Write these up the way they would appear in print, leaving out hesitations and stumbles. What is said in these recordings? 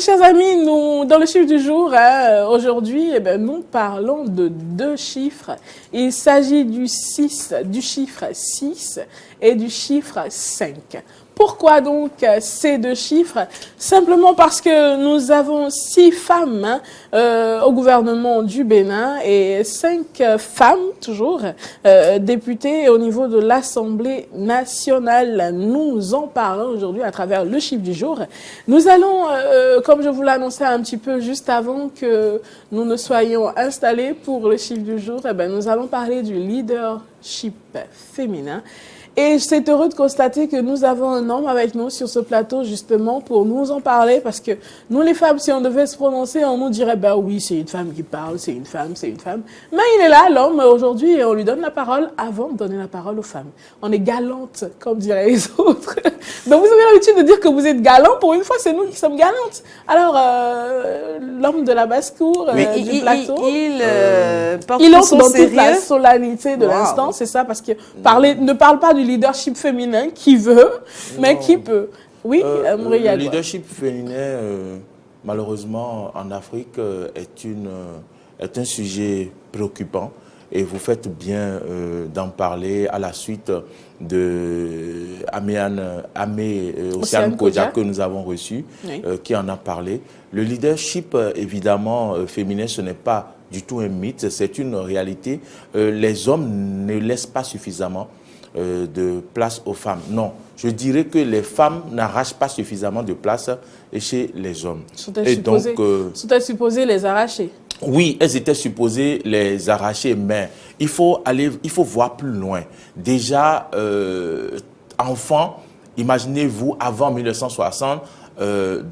chers amis, nous, dans le chiffre du jour, aujourd'hui, nous parlons de deux chiffres. Il s'agit du chiffre 6 et du chiffre 5. Pourquoi donc ces deux chiffres? Simplement parce que nous avons 6 femmes au gouvernement du Bénin et 5 femmes, toujours, députées au niveau de l'Assemblée nationale. Nous en parlons aujourd'hui à travers le chiffre du jour. Nous allons, comme je vous l'annonçais un petit peu juste avant que nous ne soyons installés pour le chiffre du jour, nous allons parler du leadership féminin. Et c'est heureux de constater que nous avons un homme avec nous sur ce plateau justement pour nous en parler parce que nous les femmes, si on devait se prononcer, on nous dirait bah oui, c'est une femme qui parle, c'est une femme, c'est une femme. Mais il est là, l'homme, aujourd'hui, et on lui donne la parole avant de donner la parole aux femmes. On est galante, comme diraient les autres. Donc vous avez l'habitude de dire que vous êtes galant, pour une fois, c'est nous qui sommes galantes. Alors, l'homme de la basse-cour, du plateau, il entre dans toute la solennité de l'instant, c'est ça, parce que ne parle pas du leadership féminin qui veut, mais qui peut. Oui, le leadership féminin, malheureusement, en Afrique, est un sujet préoccupant. Et vous faites bien d'en parler à la suite de Amé Océane Kodja que nous avons reçu, oui. Qui en a parlé. Le leadership, évidemment, féminin, ce n'est pas du tout un mythe, c'est une réalité. Les hommes ne laissent pas suffisamment de place aux femmes. Non, je dirais que les femmes n'arrachent pas suffisamment de place chez les hommes. Sont-elles supposées les arracher? Oui, elles étaient supposées les arracher, mais il faut voir plus loin. Déjà, enfant, imaginez-vous, avant 1960, il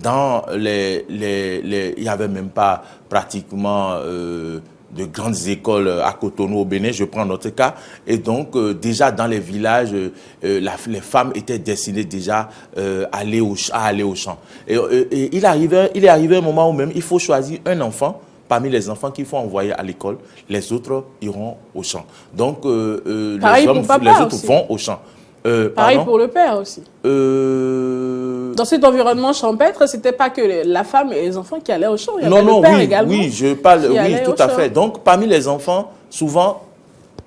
n'y avait même pas pratiquement de grandes écoles à Cotonou au Bénin, je prends notre cas, et donc déjà dans les villages, les femmes étaient destinées déjà à aller au champ. Et il est arrivé un moment où même il faut choisir un enfant parmi les enfants qu'il faut envoyer à l'école, les autres iront au champ. Donc les autres vont au champ. Pareil pour le père aussi. Dans cet environnement champêtre, c'était pas que la femme et les enfants qui allaient au champ, il y avait le père également. Oui, je parle, oui, tout à fait. Donc, parmi les enfants, souvent,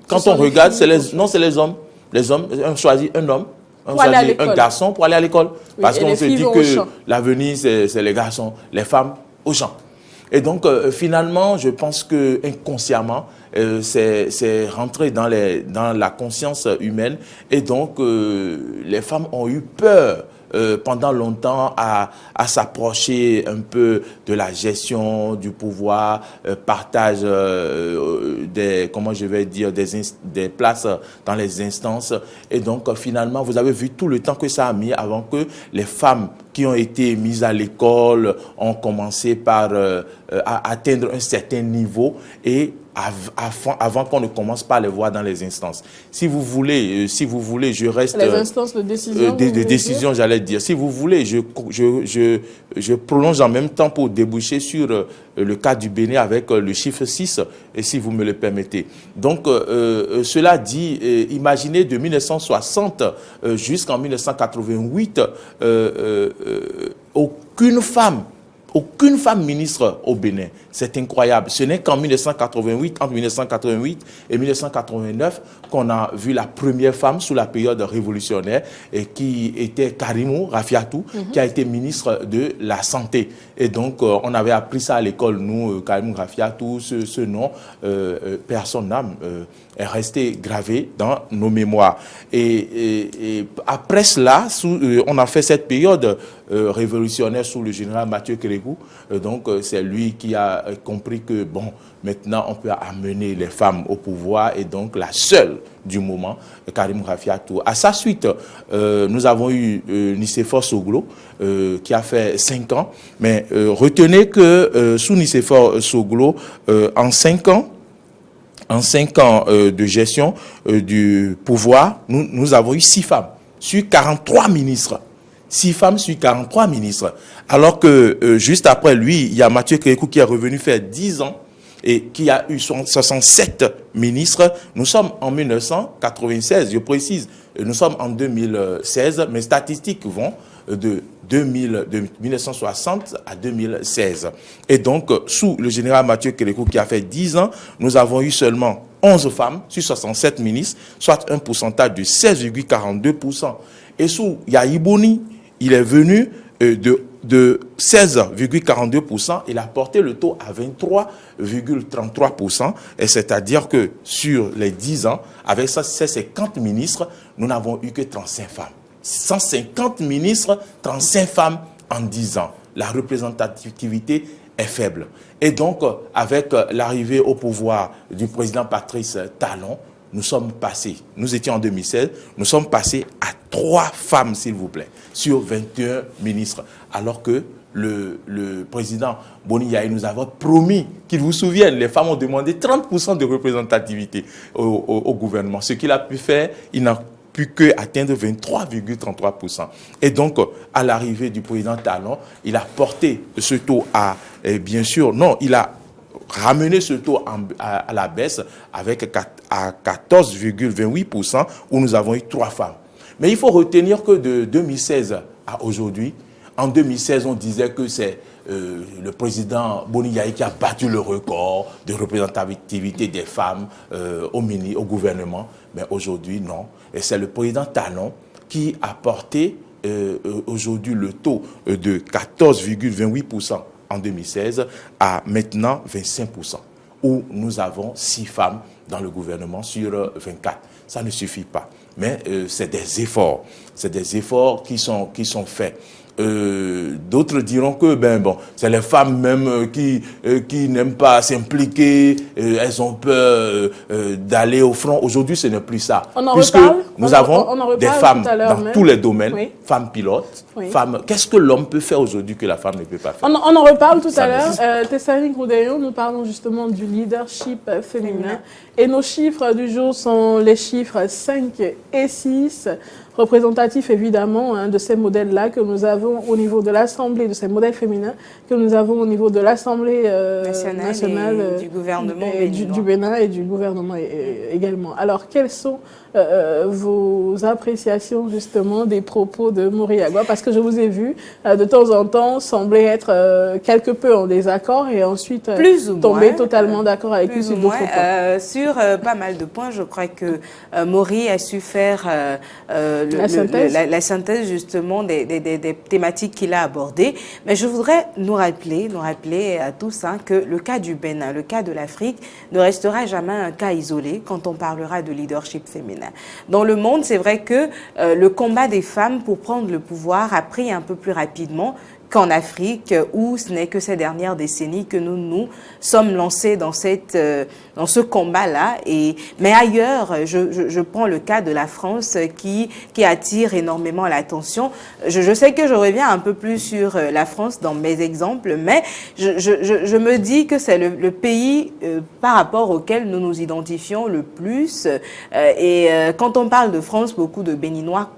quand on regarde, c'est les hommes. Les hommes, on choisit un homme, on choisit un garçon pour aller à l'école. Oui, parce qu'on se dit que l'avenir, c'est les garçons, les femmes au champ. Et donc, finalement, je pense que inconsciemment, c'est rentré dans la conscience humaine. Et donc, les femmes ont eu peur pendant longtemps à s'approcher un peu de la gestion du pouvoir, partage des places dans les instances. Et donc, finalement, vous avez vu tout le temps que ça a mis avant que les femmes qui ont été mises à l'école ont commencé par à atteindre un certain niveau et avant qu'on ne commence pas à les voir dans les instances. Si vous voulez, je reste... Les instances de décision. De décision, j'allais dire. Si vous voulez, je prolonge en même temps pour déboucher sur le cas du Bénin avec le chiffre 6, et si vous me le permettez. Donc, cela dit, imaginez de 1960 jusqu'en 1988, aucune femme ministre au Bénin. C'est incroyable. Ce n'est qu'en entre 1988 et 1989, qu'on a vu la première femme sous la période révolutionnaire, et qui était Karimou Rafiatou, qui a été ministre de la Santé. Et donc, on avait appris ça à l'école, nous, Karimou Rafiatou, ce nom, personne n'âme, est resté gravé dans nos mémoires. Et après cela, on a fait cette période révolutionnaire sous le général Mathieu Kérékou. Donc, c'est lui qui a compris que, bon, maintenant, on peut amener les femmes au pouvoir, et donc la seule du moment, Karim Rafiatou. À sa suite, nous avons eu Nicéphore Soglo, qui a fait 5 ans. Mais retenez que sous Nicéphore Soglo, en 5 ans de gestion du pouvoir, nous avons eu 6 femmes sur 43 ministres. 6 femmes sur 43 ministres. Alors que juste après lui, il y a Mathieu Kérékou qui est revenu faire 10 ans et qui a eu 67 ministres. Nous sommes en 1996, je précise. Nous sommes en 2016. Mes statistiques vont de 1960 à 2016. Et donc, sous le général Mathieu Kérékou, qui a fait 10 ans, nous avons eu seulement 11 femmes sur 67 ministres, soit un pourcentage de 16,42%. Et sous Yahi Boni, il est venu de 16,42%, il a porté le taux à 23,33%. Et c'est-à-dire que sur les 10 ans, avec ces 50 ministres, nous n'avons eu que 35 femmes. 150 ministres, 35 femmes en 10 ans. La représentativité est faible. Et donc, avec l'arrivée au pouvoir du président Patrice Talon, nous étions en 2016, nous sommes passés à 3 femmes, s'il vous plaît, sur 21 ministres. Alors que le président Boni Yahi nous avait promis, qu'il vous souvienne, les femmes ont demandé 30% de représentativité au gouvernement. Ce qu'il a pu faire, il n'a pu qu'atteindre 23,33%. Et donc, à l'arrivée du président Talon, il a porté ce taux à, bien sûr, non, il a ramené ce taux à la baisse avec à 14,28% où nous avons eu 3 femmes. Mais il faut retenir que de 2016 à aujourd'hui, en 2016, on disait que c'est le président Boni Yahi qui a battu le record de représentativité des femmes au gouvernement. Mais aujourd'hui, non. Et c'est le président Talon qui a porté aujourd'hui le taux de 14,28% en 2016 à maintenant 25%, où nous avons 6 femmes dans le gouvernement sur 24. Ça ne suffit pas. Mais c'est des efforts. C'est des efforts qui sont faits. D'autres diront que c'est les femmes même qui n'aiment pas s'impliquer, elles ont peur d'aller au front. Aujourd'hui, ce n'est plus ça. Puisque nous avons des femmes dans tous les domaines, oui. Femmes pilotes, oui. Femmes. Qu'est-ce que l'homme peut faire aujourd'hui que la femme ne peut pas faire? On en reparle tout à l'heure. Tessani Goudeyo, nous parlons justement du leadership féminin. Et nos chiffres du jour sont les chiffres 5 et 6. Représentatif évidemment de ces modèles-là que nous avons au niveau de l'Assemblée, de ces modèles féminins que nous avons au niveau de l'Assemblée nationale du gouvernement du Bénin et du gouvernement également. Alors, quelles sont vos appréciations justement des propos de Moriagua? Parce que je vous ai vu de temps en temps sembler être quelque peu en désaccord et ensuite tomber totalement d'accord avec lui sur d'autres points. Sur pas mal de points, je crois que Mori a su faire la synthèse justement des thématiques qu'il a abordées. Mais je voudrais nous rappeler à tous que le cas du Bénin, le cas de l'Afrique ne restera jamais un cas isolé quand on parlera de leadership féminin. Dans le monde, c'est vrai que le combat des femmes pour prendre le pouvoir a pris un peu plus rapidement qu'en Afrique, où ce n'est que ces dernières décennies que nous sommes lancés dans ce combat-là. Mais ailleurs, je prends le cas de la France qui attire énormément l'attention. Je sais que je reviens un peu plus sur la France dans mes exemples, mais je me dis que c'est le pays par rapport auquel nous nous identifions le plus. Quand on parle de France, beaucoup de Béninois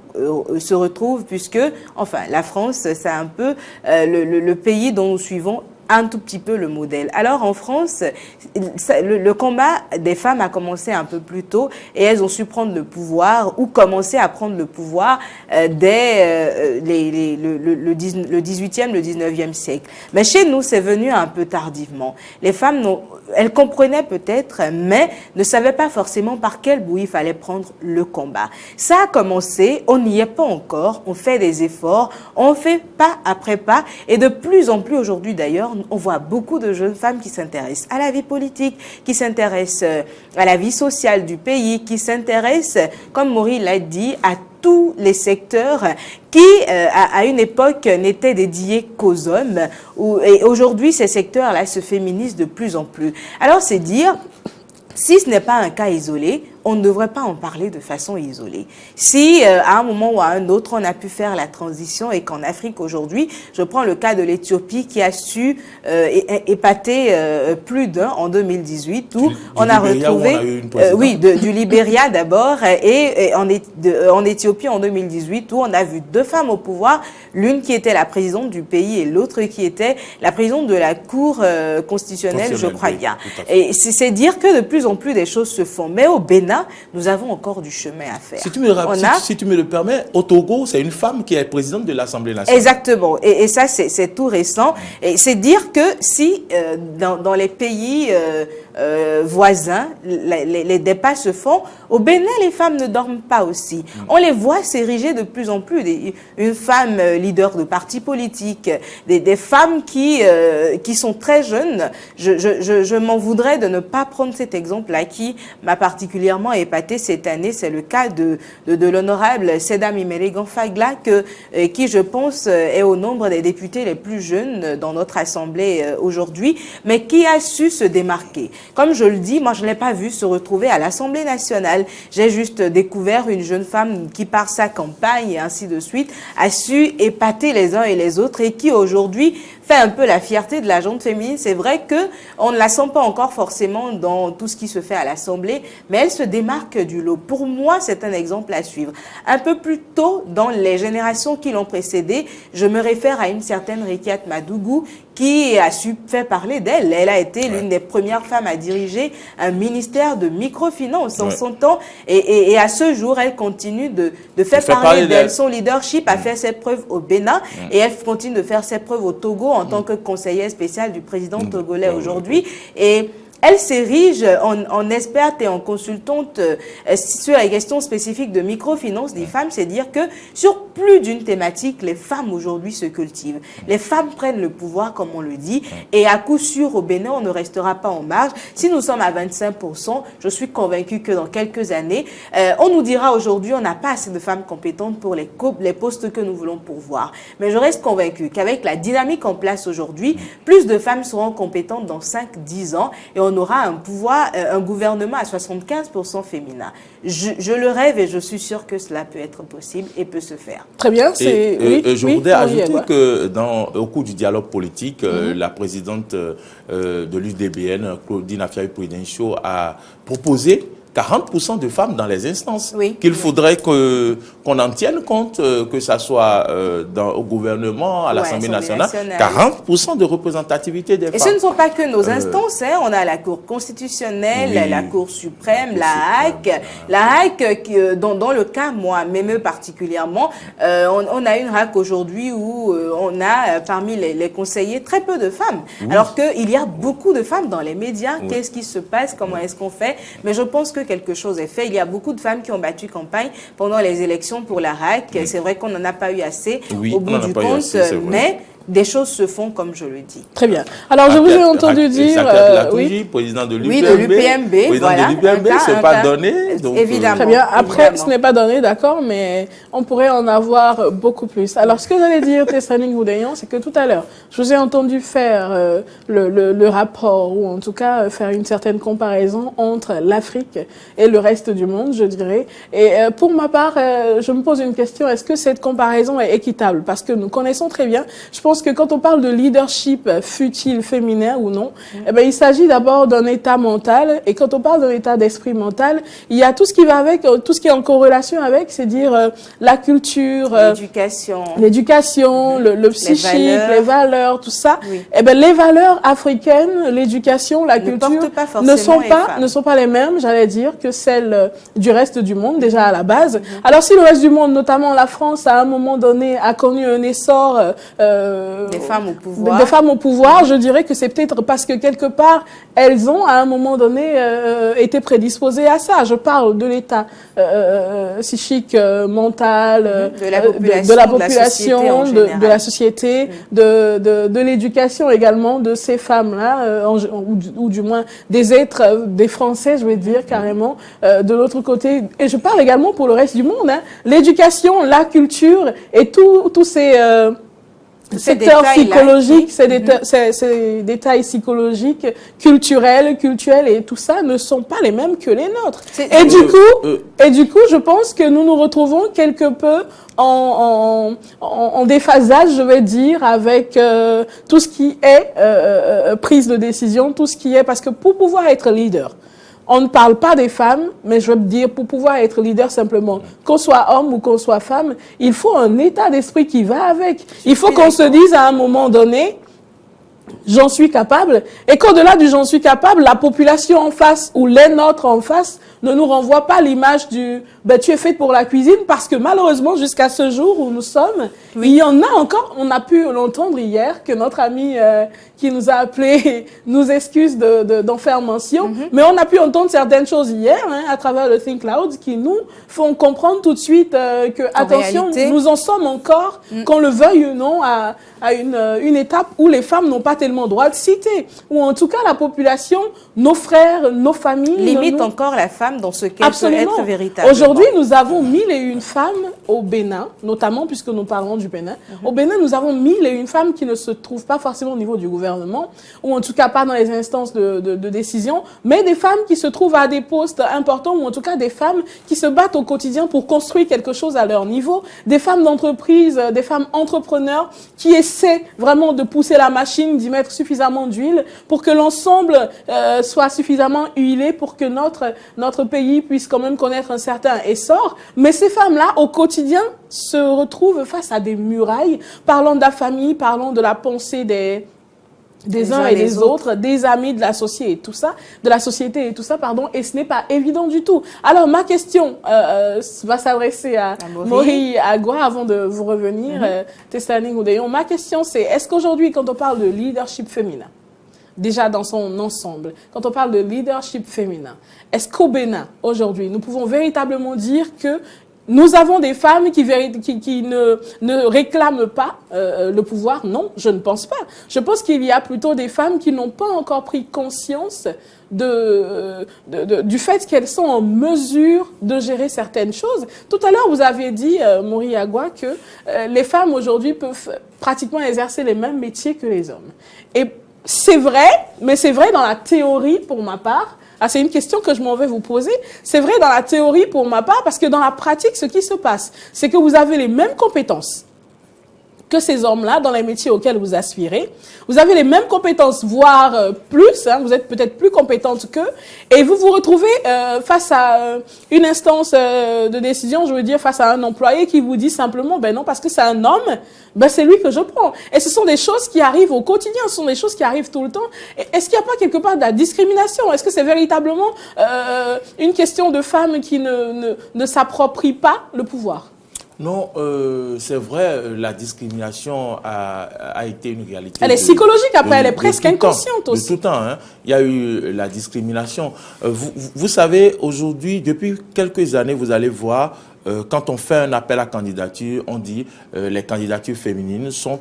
se retrouvent puisque, enfin, la France, c'est un peu le pays dont nous suivons un tout petit peu le modèle. Alors en France, le combat des femmes a commencé un peu plus tôt et elles ont su prendre le pouvoir ou commencer à prendre le pouvoir dès le 18e, le 19e siècle. Mais chez nous, c'est venu un peu tardivement. Les femmes, elles comprenaient peut-être, mais ne savaient pas forcément par quel bout il fallait prendre le combat. Ça a commencé, on n'y est pas encore, on fait des efforts, on fait pas après pas et de plus en plus aujourd'hui d'ailleurs, on voit beaucoup de jeunes femmes qui s'intéressent à la vie politique, qui s'intéressent à la vie sociale du pays, qui s'intéressent, comme Mori l'a dit, à tous les secteurs qui, à une époque, n'étaient dédiés qu'aux hommes. Et aujourd'hui, ces secteurs-là se féminisent de plus en plus. Alors, c'est dire, si ce n'est pas un cas isolé, on ne devrait pas en parler de façon isolée. Si à un moment ou à un autre, on a pu faire la transition et qu'en Afrique aujourd'hui, je prends le cas de l'Éthiopie qui a su épater plus d'un en 2018 où on a retrouvé, du Libéria d'abord et en Éthiopie en 2018 où on a vu 2 femmes au pouvoir, l'une qui était la présidente du pays et l'autre qui était la présidente de la Cour constitutionnelle, je crois bien. Et c'est dire que de plus en plus des choses se font. Mais au Bénin, Bénin, nous avons encore du chemin à faire. Si tu me le permets, au Togo, c'est une femme qui est présidente de l'Assemblée nationale. Exactement. Et ça, c'est tout récent. Et c'est dire que si dans les pays voisins, les débats se font, au Bénin, les femmes ne dorment pas aussi. On les voit s'ériger de plus en plus. Une femme leader de parti politique, des femmes qui sont très jeunes. Je m'en voudrais de ne pas prendre cet exemple-là qui m'a particulièrement épatée cette année. C'est le cas de l'honorable Seda Mimelegan Fagla, qui, je pense, est au nombre des députés les plus jeunes dans notre Assemblée aujourd'hui, mais qui a su se démarquer. Comme je le dis, moi, je ne l'ai pas vu se retrouver à l'Assemblée nationale. J'ai juste découvert une jeune femme qui, par sa campagne et ainsi de suite, a su épater les uns et les autres et qui, aujourd'hui, fait un peu la fierté de la gente féminine. C'est vrai qu'on ne la sent pas encore forcément dans tout ce qui se fait à l'Assemblée, mais elle se démarque du lot. Pour moi, c'est un exemple à suivre. Un peu plus tôt, dans les générations qui l'ont précédée, je me réfère à une certaine Rikiat Madougou qui a su faire parler d'elle. Elle a été l'une des premières femmes à diriger un ministère de microfinance en son temps. Et à ce jour, elle continue de faire parler d'elle. Son leadership a fait ses preuves au Bénin et elle continue de faire ses preuves au Togo en tant que conseillère spéciale du président togolais aujourd'hui. Et elle s'érige en experte et en consultante sur les questions spécifiques de microfinance des femmes. C'est dire que sur plus d'une thématique, les femmes aujourd'hui se cultivent. Les femmes prennent le pouvoir, comme on le dit, et à coup sûr, au Bénin, on ne restera pas en marge. Si nous sommes à 25%, je suis convaincue que dans quelques années, on nous dira aujourd'hui, on n'a pas assez de femmes compétentes pour les postes que nous voulons pourvoir. Mais je reste convaincue qu'avec la dynamique en place aujourd'hui, plus de femmes seront compétentes dans 5-10 ans et on aura un gouvernement à 75% féminin. Je le rêve et je suis sûre que cela peut être possible et peut se faire. Très bien. Je voudrais ajouter que au cours du dialogue politique, la présidente de l'UDBN, Claudine Afiaï-Prudencio, a proposé 40% de femmes dans les instances, qu'il faudrait qu'on en tienne compte, que ce soit au gouvernement, à l'Assemblée nationale, 40% de représentativité des femmes. Et ce ne sont pas que nos instances, on a la Cour constitutionnelle, la Cour suprême, la HAC, dans le cas, moi, m'émeut particulièrement, on a une HAC aujourd'hui où on a parmi les conseillers très peu de femmes, alors qu'il y a beaucoup de femmes dans les médias. Qu'est-ce qui se passe, comment est-ce qu'on fait? Mais je pense que quelque chose est fait. Il y a beaucoup de femmes qui ont battu campagne pendant les élections pour la HAC. C'est vrai qu'on n'en a pas eu assez au bout du compte, mais des choses se font comme je le dis. Très bien. Alors, je vous ai entendu dire... président de l'UPMB. Oui, de l'UPMB. Président de l'UPMB, ce n'est pas donné. Donc, évidemment. Très bien. Après, ce n'est pas donné, d'accord, mais on pourrait en avoir beaucoup plus. Alors, ce que j'allais dire, Tessaning Goudayan, c'est que tout à l'heure, je vous ai entendu faire le rapport, ou en tout cas faire une certaine comparaison entre l'Afrique et le reste du monde, je dirais. Et pour ma part, je me pose une question, est-ce que cette comparaison est équitable? Parce que nous connaissons très bien, je pense que quand on parle de leadership, fut-il féminin ou non, eh ben, il s'agit d'abord d'un état mental. Et quand on parle d'un état d'esprit mental, il y a tout ce qui va avec, tout ce qui est en corrélation avec, c'est dire la culture, l'éducation, le psychique, les valeurs, tout ça. Eh ben, les valeurs africaines, l'éducation, la culture ne sont pas les mêmes, j'allais dire, que celles du reste du monde, déjà à la base. Alors si le reste du monde, notamment la France, à un moment donné, a connu un essor des femmes au pouvoir. Des femmes au pouvoir, je dirais que c'est peut-être parce que quelque part, elles ont à un moment donné été prédisposées à ça. Je parle de l'état psychique, mental, de la population, de la société, de l'éducation également de ces femmes-là, ou du moins des êtres, des Français, je vais dire carrément, de l'autre côté. Et je parle également pour le reste du monde. L'éducation, la culture et tous ces... secteurs psychologiques, ces détails psychologiques, culturels et tout ça ne sont pas les mêmes que les nôtres. Et du coup, je pense que nous nous retrouvons quelque peu en déphasage, je vais dire, avec tout ce qui est prise de décision, tout ce qui est, parce que pour pouvoir être leader, on ne parle pas des femmes, mais je veux dire, pour pouvoir être leader simplement, qu'on soit homme ou qu'on soit femme, il faut un état d'esprit qui va avec. Il faut qu'on se dise à un moment donné, j'en suis capable, et qu'au-delà du j'en suis capable, la population en face ou les nôtres en face ne nous renvoie pas l'image du tu es faite pour la cuisine, parce que malheureusement jusqu'à ce jour où nous sommes, il y en a encore, on a pu l'entendre hier que notre ami qui nous a appelé nous excuse d'en faire mention, mais on a pu entendre certaines choses hier à travers le Think Loud qui nous font comprendre tout de suite que attention, nous en sommes encore, qu'on le veuille ou non, à une étape où les femmes n'ont pas tellement droit de citer, ou en tout cas la population, nos frères, nos familles limite encore la femme dans ce qu'elle peut être véritablement. Aujourd'hui, nous avons 1001 femmes au Bénin, notamment puisque nous parlons du Bénin. Au Bénin, nous avons 1001 femmes qui ne se trouvent pas forcément au niveau du gouvernement, ou en tout cas pas dans les instances de décision, mais des femmes qui se trouvent à des postes importants, ou en tout cas des femmes qui se battent au quotidien pour construire quelque chose à leur niveau, des femmes d'entreprise, des femmes entrepreneurs qui essaient vraiment de pousser la machine, d'y mettre suffisamment d'huile pour que l'ensemble soit suffisamment huilé pour que notre pays puisse quand même connaître un certain essor. Mais ces femmes-là, au quotidien, se retrouvent face à des murailles, parlant de la famille, parlant de la pensée des uns et des autres, des amis de la société et tout ça, et ce n'est pas évident du tout. Alors, ma question va s'adresser à Mori Agua avant de vous revenir, Testani Goudeyon. Ma question, c'est, est-ce qu'aujourd'hui, quand on parle de leadership féminin, déjà dans son ensemble, quand on parle de leadership féminin, est-ce qu'au Bénin, aujourd'hui, nous pouvons véritablement dire que nous avons des femmes qui ne réclament pas le pouvoir? Non, je ne pense pas. Je pense qu'il y a plutôt des femmes qui n'ont pas encore pris conscience du fait qu'elles sont en mesure de gérer certaines choses. Tout à l'heure, vous avez dit, Mori Agua, que les femmes aujourd'hui peuvent pratiquement exercer les mêmes métiers que les hommes. Et c'est vrai, mais c'est vrai dans la théorie pour ma part. Ah, c'est une question que je m'en vais vous poser. C'est vrai dans la théorie pour ma part, parce que dans la pratique, ce qui se passe, c'est que vous avez les mêmes compétences que ces hommes-là dans les métiers auxquels vous aspirez. Vous avez les mêmes compétences, voire plus, vous êtes peut-être plus compétente qu'eux, et vous vous retrouvez face à une instance de décision, je veux dire face à un employé qui vous dit simplement, ben non, parce que c'est un homme, ben c'est lui que je prends. Et ce sont des choses qui arrivent au quotidien, ce sont des choses qui arrivent tout le temps. Est-ce qu'il n'y a pas quelque part de la discrimination? Est-ce que c'est véritablement une question de femmes qui ne s'approprient pas le pouvoir? Non, c'est vrai, la discrimination a été une réalité. Elle est psychologique, après, elle est presque inconsciente aussi. De tout temps, il y a eu la discrimination. Vous savez, aujourd'hui, depuis quelques années, vous allez voir, quand on fait un appel à candidature, on dit les candidatures féminines sont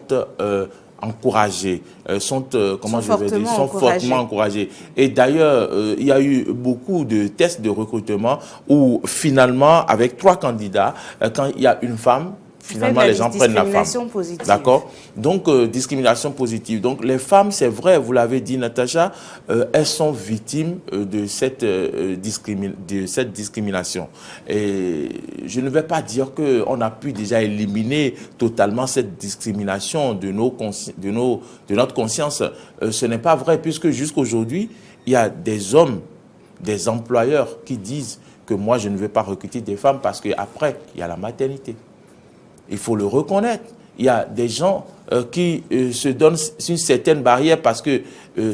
encouragées, sont fortement encouragées. Et d'ailleurs, il y a eu beaucoup de tests de recrutement où finalement, avec 3 candidats, quand il y a une femme, finalement, les gens prennent la femme. D'accord? Donc, discrimination positive. Donc, les femmes, c'est vrai, vous l'avez dit, Natacha, elles sont victimes de cette discrimination. Et je ne vais pas dire qu'on a pu déjà éliminer totalement cette discrimination de notre conscience. Ce n'est pas vrai, puisque jusqu'aujourd'hui, il y a des hommes, des employeurs qui disent que moi, je ne vais pas recruter des femmes parce qu'après, il y a la maternité. Il faut le reconnaître. Il y a des gens qui se donnent une certaine barrière parce que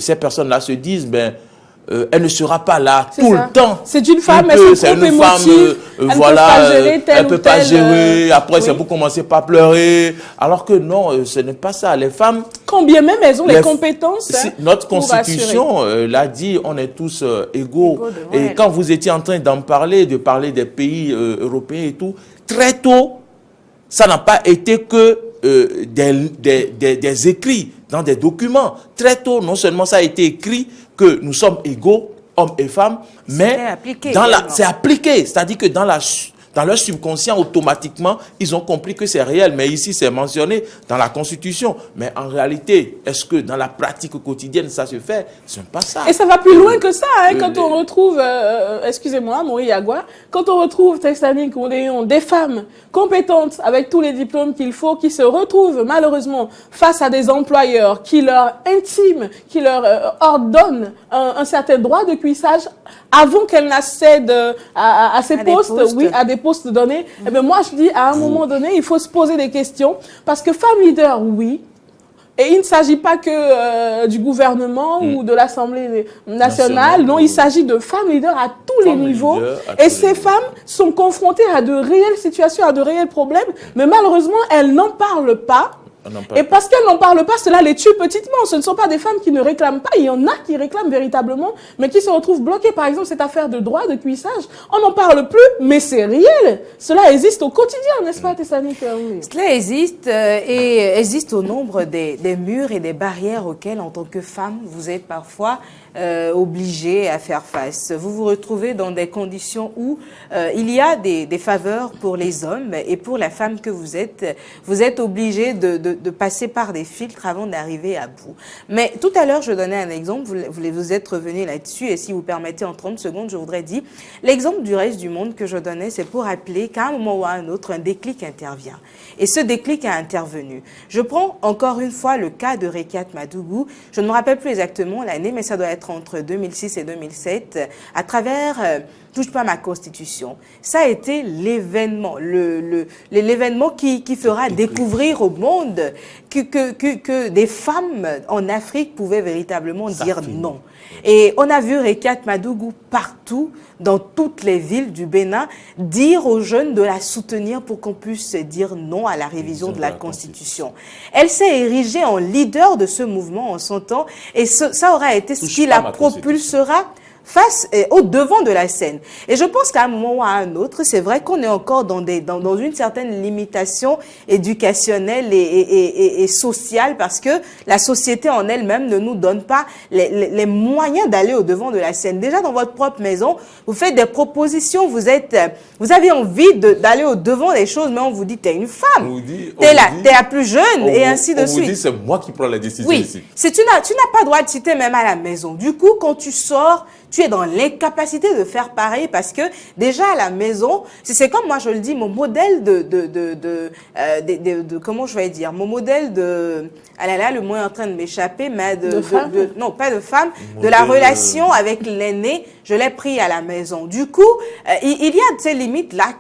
ces personnes-là se disent, elle ne sera pas là tout le temps. C'est une femme, c'est une femme, voilà, elle ne peut pas gérer. Après, c'est pour commencer par pleurer. Alors que non, ce n'est pas ça. Les femmes, quand bien même elles ont les compétences. Notre constitution l'a dit, on est tous égaux. Et quand vous étiez en train d'en parler, de parler des pays européens et tout, très tôt, ça n'a pas été que des écrits dans des documents. Très tôt, non seulement ça a été écrit que nous sommes égaux, hommes et femmes, mais c'est appliqué. C'est-à-dire que dans leur subconscient, automatiquement, ils ont compris que c'est réel. Mais ici, c'est mentionné dans la Constitution. Mais en réalité, est-ce que dans la pratique quotidienne, ça se fait? Ce n'est pas ça. Et ça va plus loin que ça. Quand on retrouve, excusez-moi, Mori Agua, quand on retrouve Testani Goudeyon, des femmes compétentes avec tous les diplômes qu'il faut, qui se retrouvent malheureusement face à des employeurs qui leur intiment, qui leur ordonnent un certain droit de cuissage avant qu'elles n'accèdent à ces postes, à des postes donnés. Eh bien, moi, je dis, à un moment donné, il faut se poser des questions. Parce que femme leader, oui. Et il ne s'agit pas que du gouvernement ou de l'Assemblée nationale. Non, il s'agit de femmes leaders à tous les niveaux. Et ces femmes sont confrontées à de réelles situations, à de réels problèmes. Mais malheureusement, elles n'en parlent pas. Et parce qu'elles n'en parlent pas, cela les tue petitement. Ce ne sont pas des femmes qui ne réclament pas. Il y en a qui réclament véritablement, mais qui se retrouvent bloquées. Par exemple, cette affaire de droit de cuissage, on n'en parle plus, mais c'est réel. Cela existe au quotidien, n'est-ce pas, Tessani? Cela existe et existe au nombre des murs et des barrières auxquelles, en tant que femme, vous êtes parfois obligée à faire face. Vous vous retrouvez dans des conditions où il y a des faveurs pour les hommes et pour la femme que vous êtes obligée de passer par des filtres avant d'arriver à bout. Mais tout à l'heure, je donnais un exemple, vous êtes revenu là-dessus, et si vous permettez en 30 secondes, je voudrais dire, l'exemple du reste du monde que je donnais, c'est pour rappeler qu'à un moment ou à un autre, un déclic intervient. Et ce déclic a intervenu. Je prends encore une fois le cas de Rekiat Madougou. Je ne me rappelle plus exactement l'année, mais ça doit être entre 2006 et 2007, à travers Touche pas ma constitution. Ça a été l'événement, l'événement qui fera découvrir au monde que des femmes en Afrique pouvaient véritablement dire non. Et on a vu Rekiat Madougou partout, dans toutes les villes du Bénin, dire aux jeunes de la soutenir pour qu'on puisse dire non à la révision de la Constitution. Elle s'est érigée en leader de ce mouvement en son temps, et ça aura été ce qui la propulsera face au devant de la scène. Et je pense qu'à un moment ou à un autre, c'est vrai qu'on est encore dans une certaine limitation éducationnelle et sociale, parce que la société en elle-même ne nous donne pas les moyens d'aller au devant de la scène. Déjà dans votre propre maison, vous faites des propositions, vous avez envie d'aller au devant des choses, mais on vous dit t'es une femme, t'es la plus jeune, et ainsi de suite. On vous dit c'est moi qui prends la décision ici. Tu n'as pas droit de citer même à la maison. Du coup, quand tu sors, tu es dans l'incapacité de faire pareil, parce que déjà à la maison, c'est comme moi je le dis, mon modèle comment je vais dire, mon modèle ah là là, le mot est en train de m'échapper, mais non, pas de femme, de la relation avec l'aîné, je l'ai pris à la maison. Du coup, il y a ces limites là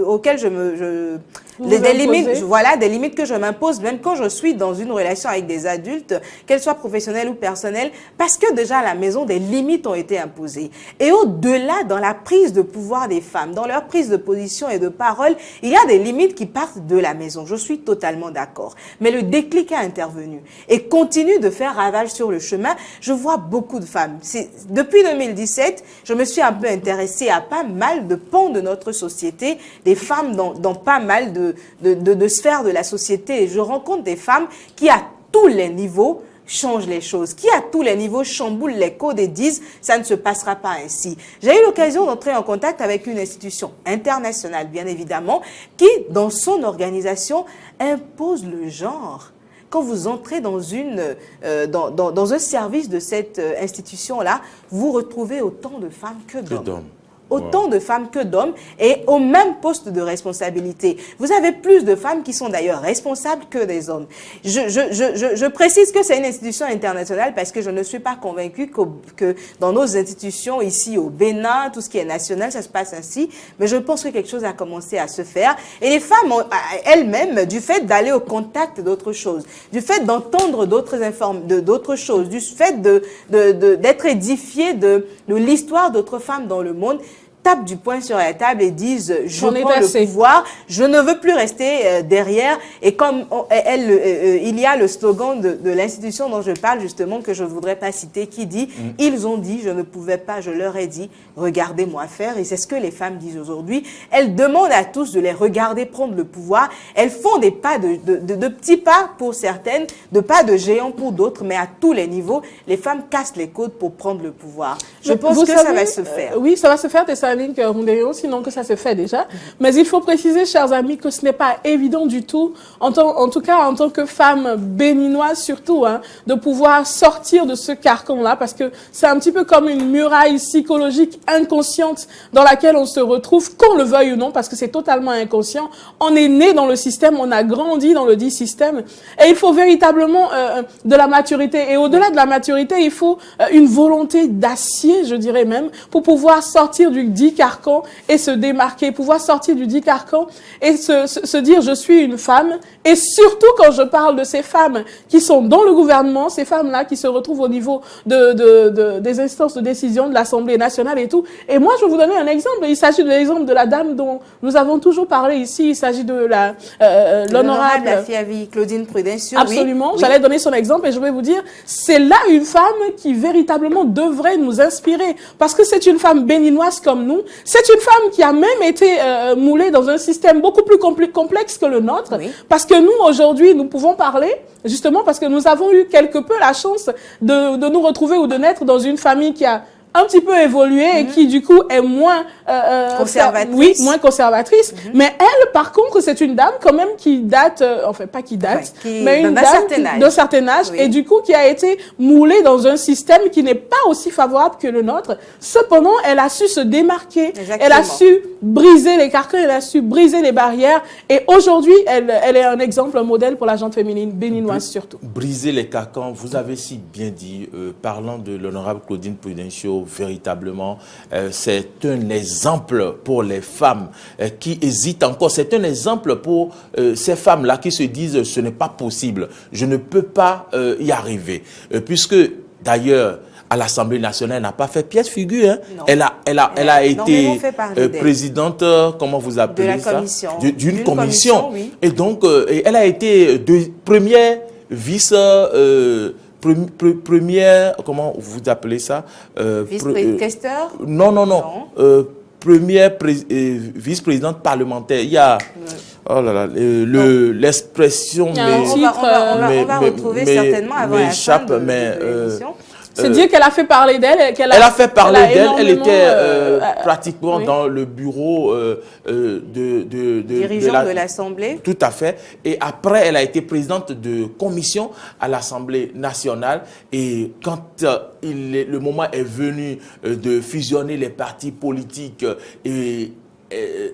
auxquelles des limites que je m'impose, même quand je suis dans une relation avec des adultes, qu'elles soient professionnelles ou personnelles, parce que déjà à la maison, des limites ont été imposées. Et au-delà, dans la prise de pouvoir des femmes, dans leur prise de position et de parole, il y a des limites qui partent de la maison. Je suis totalement d'accord. Mais le déclic a intervenu et continue de faire ravage sur le chemin. Je vois beaucoup de femmes. Depuis 2017, je me suis un peu intéressée à pas mal de pans de notre société, des femmes dans pas mal de sphères de la société. Et je rencontre des femmes qui, à tous les niveaux, changent les choses, qui à tous les niveaux chamboulent les codes et disent ça ne se passera pas ainsi. J'ai eu l'occasion d'entrer en contact avec une institution internationale, bien évidemment, qui, dans son organisation, impose le genre. Quand vous entrez dans un service de cette institution-là, vous retrouvez autant de femmes que d'hommes. Autant de femmes que d'hommes, et au même poste de responsabilité. Vous avez plus de femmes qui sont d'ailleurs responsables que des hommes. Je précise que c'est une institution internationale, parce que je ne suis pas convaincue que dans nos institutions ici au Bénin, tout ce qui est national, ça se passe ainsi, mais je pense que quelque chose a commencé à se faire. Et les femmes elles-mêmes, du fait d'aller au contact d'autres choses, du fait d'entendre d'autres choses, du fait d'être édifiées de l'histoire d'autres femmes dans le monde, tapent du poing sur la table et disent je prends le pouvoir, je ne veux plus rester derrière. Et comme il y a le slogan de l'institution dont je parle justement, que je ne voudrais pas citer, qui dit ils ont dit, je ne pouvais pas, je leur ai dit, regardez-moi faire. Et c'est ce que les femmes disent aujourd'hui. Elles demandent à tous de les regarder prendre le pouvoir. Elles font des pas de petits pas pour certaines, de pas de géants pour d'autres, mais à tous les niveaux, les femmes cassent les codes pour prendre le pouvoir. Je pense que ça va se faire. Oui, ça va se faire, sinon que ça se fait déjà. Mais il faut préciser, chers amis, que ce n'est pas évident du tout, en tout cas en tant que femme béninoise surtout, de pouvoir sortir de ce carcan-là, parce que c'est un petit peu comme une muraille psychologique inconsciente dans laquelle on se retrouve, qu'on le veuille ou non, parce que c'est totalement inconscient. On est né dans le système, on a grandi dans le dit système, et il faut véritablement de la maturité. Et au-delà de la maturité, il faut une volonté d'acier, je dirais même, pour pouvoir sortir du dit carcan et se démarquer, pouvoir sortir du dit carcan et se dire je suis une femme. Et surtout quand je parle de ces femmes qui sont dans le gouvernement, ces femmes-là qui se retrouvent au niveau des instances de décision de l'Assemblée nationale et tout. Et moi, je vais vous donner un exemple. Il s'agit de l'exemple de la dame dont nous avons toujours parlé ici. Il s'agit de l'honorable Afiavi Claudine Prudencio. Absolument. Oui. J'allais donner son exemple et je vais vous dire, c'est là une femme qui véritablement devrait nous inspirer parce que c'est une femme béninoise comme nous. C'est une femme qui a même été moulée dans un système beaucoup plus complexe que le nôtre. Oui. Parce que nous, aujourd'hui, nous pouvons parler justement parce que nous avons eu quelque peu la chance de nous retrouver ou de naître dans une famille qui a un petit peu évolué et qui du coup est moins conservatrice. Oui, moins conservatrice. Mais elle, par contre, c'est une dame quand même qui date, enfin pas qui date, mais une dame d'un certain âge et du coup qui a été moulée dans un système qui n'est pas aussi favorable que le nôtre. Cependant, elle a su se démarquer, elle a su briser les carcans, elle a su briser les barrières et aujourd'hui, elle est un exemple, un modèle pour la gente féminine béninoise surtout. Briser les carcans, vous avez si bien dit, parlant de l'honorable Claudine Prudencio, véritablement, c'est un exemple pour les femmes qui hésitent encore. C'est un exemple pour ces femmes-là qui se disent ce n'est pas possible, je ne peux pas y arriver. Puisque d'ailleurs, à l'Assemblée nationale, elle n'a pas fait pièce figure. Hein. Elle a été présidente, comment vous appelez ça? D'une commission. Oui. Et donc, elle a été première vice... première, comment vous appelez ça? Vice-questeur? Non. Première vice-présidente parlementaire. Il y a, oh là là, l'expression... On va retrouver certainement avant la fin de l'émission. C'est dire qu'elle a fait parler d'elle. Elle a fait parler d'elle. Elle était pratiquement dans le bureau dirigeant de l'Assemblée. Tout à fait. Et après, elle a été présidente de commission à l'Assemblée nationale. Et quand le moment est venu de fusionner les partis politiques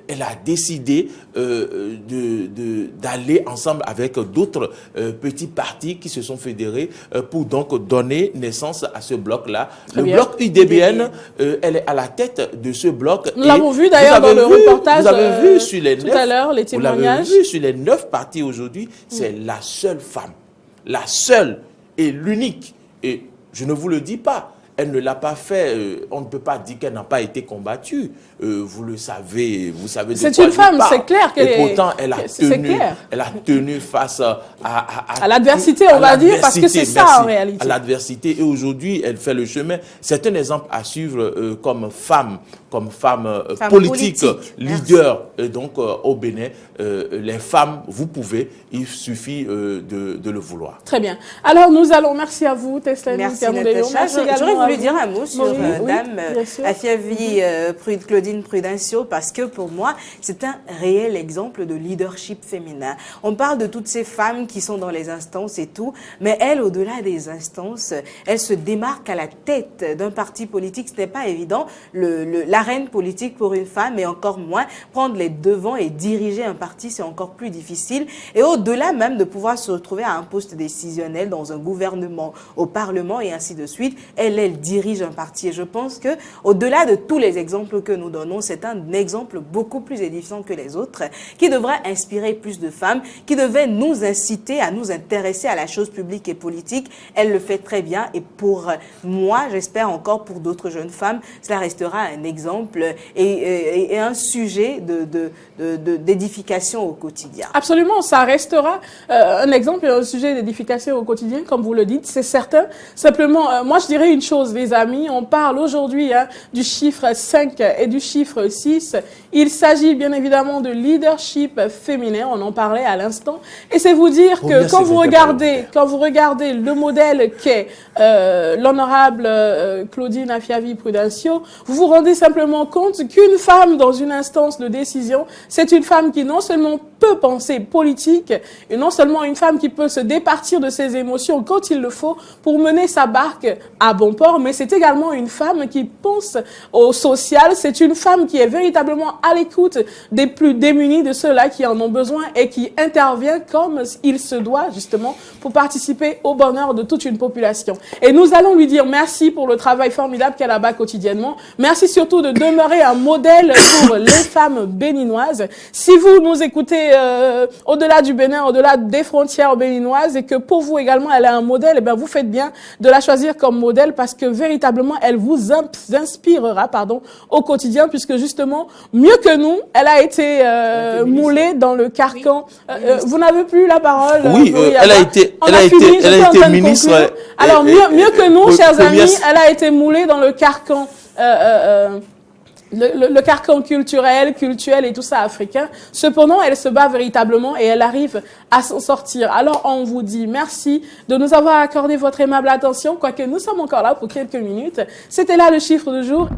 elle a décidé d'aller ensemble avec d'autres petits partis qui se sont fédérés pour donc donner naissance à ce bloc-là. Le bloc UDBN, elle est à la tête de ce bloc. Nous l'avons vu d'ailleurs dans le reportage. Vous avez vu sur les tout à l'heure les témoignages. Vous l'avez vu sur les 9 partis aujourd'hui. C'est la seule femme, la seule et l'unique. Et je ne vous le dis pas. Elle ne l'a pas fait, on ne peut pas dire qu'elle n'a pas été combattue. Vous le savez, vous savez de quoi c'est une femme, c'est clair qu'elle est... Et pourtant, elle a tenu face à l'adversité, on va dire, parce que c'est ça en réalité. À l'adversité, et aujourd'hui, elle fait le chemin. C'est un exemple à suivre comme femme politique, leader. Et donc, au Bénin, les femmes, vous pouvez, il suffit de le vouloir. Très bien. Alors, nous allons, merci à vous, Tesla. Merci Natacha. J'aurais voulu dire un mot sur Dame Afiavi Claudine Prudencio, parce que pour moi, c'est un réel exemple de leadership féminin. On parle de toutes ces femmes qui sont dans les instances et tout, mais elle, au-delà des instances, elle se démarque à la tête d'un parti politique. Ce n'est pas évident. L'arène politique pour une femme, et encore moins prendre les devants et diriger un parti, c'est encore plus difficile. Et au-delà même de pouvoir se retrouver à un poste décisionnel dans un gouvernement, au Parlement et ainsi de suite, elle dirige un parti. Et je pense que, au-delà de tous les exemples que nous donnons, c'est un exemple beaucoup plus édifiant que les autres, qui devrait inspirer plus de femmes, qui devait nous inciter à nous intéresser à la chose publique et politique. Elle le fait très bien, et pour moi, j'espère encore pour d'autres jeunes femmes, cela restera un exemple et un sujet d'édification au quotidien. Absolument, ça restera un exemple et un sujet d'édification au quotidien, comme vous le dites, c'est certain. Simplement, moi je dirais une chose, les amis, on parle aujourd'hui du chiffre 5 et du chiffre 6. Il s'agit bien évidemment de leadership féminin, on en parlait à l'instant. Et c'est vous dire que quand vous regardez le modèle qu'est l'honorable Claudine Afiavi Prudencio, vous vous rendez simplement compte qu'une femme dans une instance de décision, c'est une femme qui non seulement peut penser politique, et non seulement une femme qui peut se départir de ses émotions quand il le faut pour mener sa barque à bon port, bonheur, mais c'est également une femme qui pense au social. C'est une femme qui est véritablement à l'écoute des plus démunis, de ceux-là qui en ont besoin et qui intervient comme il se doit, justement, pour participer au bonheur de toute une population. Et nous allons lui dire merci pour le travail formidable qu'elle abat quotidiennement. Merci surtout de demeurer un modèle pour les femmes béninoises. Si vous nous écoutez au-delà du Bénin, au-delà des frontières béninoises, et que pour vous également elle est un modèle, eh bien vous faites bien de la choisir comme modèle, parce que véritablement elle vous inspirera, au quotidien, puisque justement mieux que nous, elle a été moulée dans le carcan. Vous n'avez plus la parole. Oui, elle a été ministre. Alors mieux que nous, chers amis, elle a été moulée dans le carcan. Le carcan culturel et tout ça africain. Cependant, elle se bat véritablement et elle arrive à s'en sortir. Alors, on vous dit merci de nous avoir accordé votre aimable attention, quoique nous sommes encore là pour quelques minutes. C'était là le chiffre du jour.